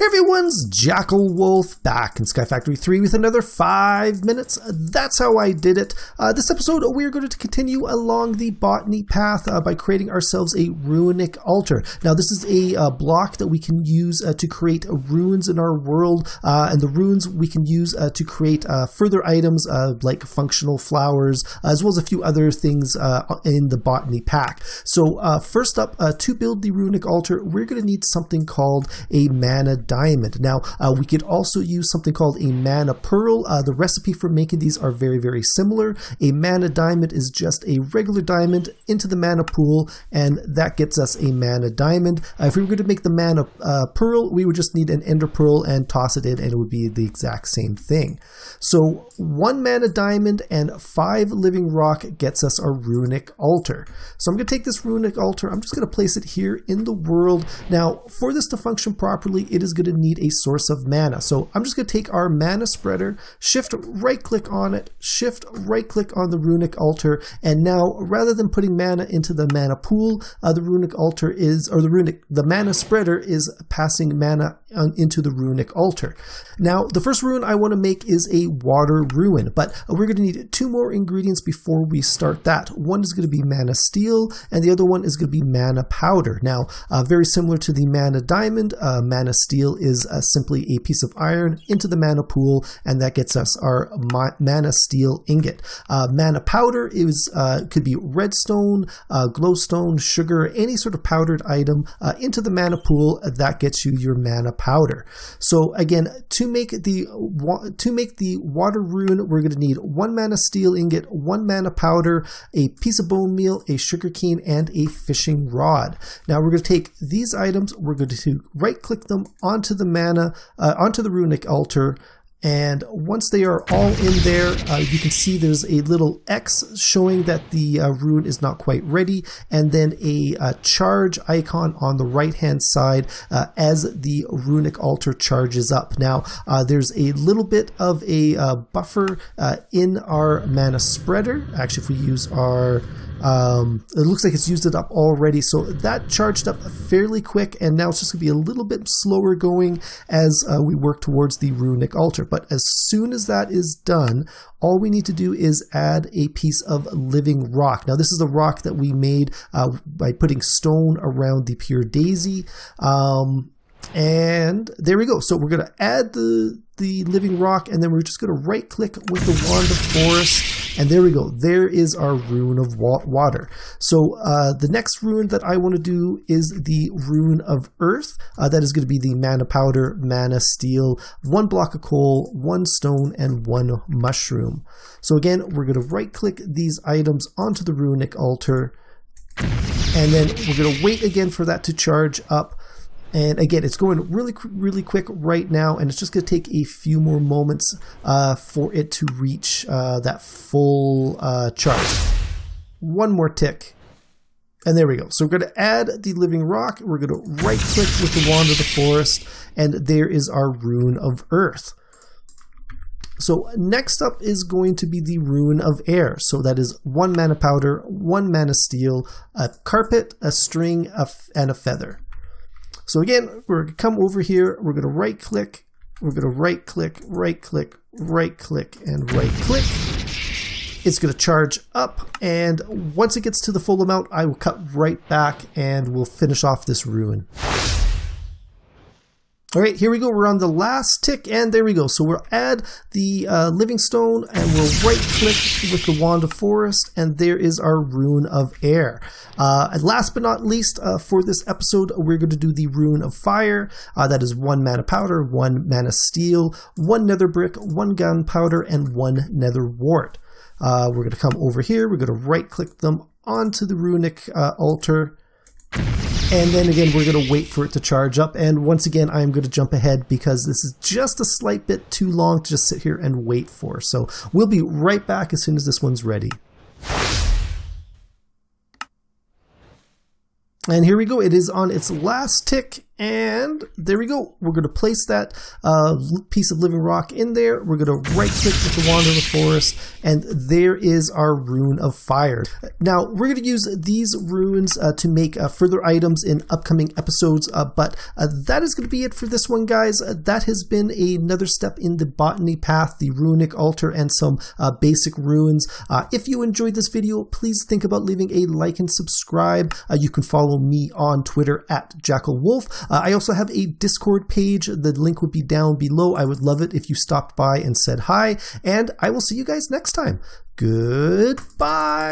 Hey everyone's JackelWolf back in Sky Factory 3 with another 5 minutes. That's how I did it. This episode we're going to continue along the Botany path by creating ourselves a Runic Alter. Now this is a block that we can use to create runes in our world, and the runes we can use to create further items like functional flowers, as well as a few other things in the Botany pack. So first up, to build the Runic Alter, we're going to need something called a mana diamond. Now, we could also use something called a mana pearl. The recipe for making these are very, very similar. A mana diamond is just a regular diamond into the mana pool, and that gets us a mana diamond. If we were going to make the mana pearl, we would just need an ender pearl and toss it in, and it would be the exact same thing. So 1 mana diamond and 5 living rock gets us our Runic Alter. So I'm going to take this Runic Alter, I'm just going to place it here in the world. Now, for this to function properly, it is going to need a source of mana. So I'm just going to take our mana spreader, shift right click on it, shift right click on the Runic Alter, and now rather than putting mana into the mana pool, the Runic Alter is, or the mana spreader is passing mana into the Runic Alter. Now the first rune I want to make is a water rune, but we're going to need 2 more ingredients before we start that. One is going to be mana steel, and the other one is going to be mana powder. Now very similar to the mana diamond, mana steel is simply a piece of iron into the mana pool, and that gets us our mana steel ingot. Mana powder is could be redstone, glowstone, sugar, any sort of powdered item into the mana pool. That gets you your mana powder. So again, to make the water rune, we're going to need 1 mana steel ingot, 1 mana powder, a piece of bone meal, a sugar cane, and a fishing rod. Now we're going to take these items, we're going to right click them onto the mana, onto the Runic Alter, and once they are all in there, you can see there's a little X showing that the rune is not quite ready, and then a charge icon on the right hand side as the Runic Alter charges up. Now there's a little bit of a buffer in our mana spreader. Actually, if we use our it looks like it's used it up already, so that charged up fairly quick, and now it's just going to be a little bit slower going as we work towards the Runic Alter. But as soon as that is done, all we need to do is add a piece of living rock. Now this is the rock that we made by putting stone around the pure daisy. And there we go. So we're going to add the living rock, and then we're just going to right click with the wand of forest, and there we go. There is our rune of water. So the next rune that I want to do is the rune of earth. That is going to be the mana powder, mana steel, 1 block of coal, 1 stone, and 1 mushroom. So again, we're going to right click these items onto the Runic Alter, and then we're going to wait again for that to charge up. And again, it's going really, really quick right now, and it's just going to take a few more moments for it to reach that full charge. 1 more tick, and there we go. So we're going to add the living rock. We're going to right click with the wand of the forest, and there is our rune of earth. So next up is going to be the rune of air. So that is 1 mana powder, 1 mana steel, a carpet, a string, and a feather. So again, we're going to come over here, we're going to right click, we're going to right click, right click, right click, and right click. It's going to charge up, and once it gets to the full amount, I will cut right back and we'll finish off this rune. All right, here we go. We're on the last tick, and there we go. So we'll add the living stone, and we'll right click with the wand of forest, and there is our rune of air. And last but not least, for this episode, we're going to do the rune of fire. That is 1 mana powder, 1 mana steel, 1 nether brick, 1 gunpowder, and 1 nether wart. We're going to come over here. We're going to right click them onto the Runic Alter. And then again, we're going to wait for it to charge up. And once again, I'm going to jump ahead because this is just a slight bit too long to just sit here and wait for. So we'll be right back as soon as this one's ready. And here we go. It is on its last tick. And there we go. We're going to place that piece of living rock in there. We're going to right click with the wand of the forest. And there is our rune of fire. Now, we're going to use these runes to make further items in upcoming episodes. But that is going to be it for this one, guys. That has been another step in the botany path, the Runic Alter, and some basic runes. If you enjoyed this video, please think about leaving a like and subscribe. You can follow me on Twitter at JackelWolf. I also have a Discord page. The link would be down below. I would love it if you stopped by and said hi, and I will see you guys next time. Goodbye.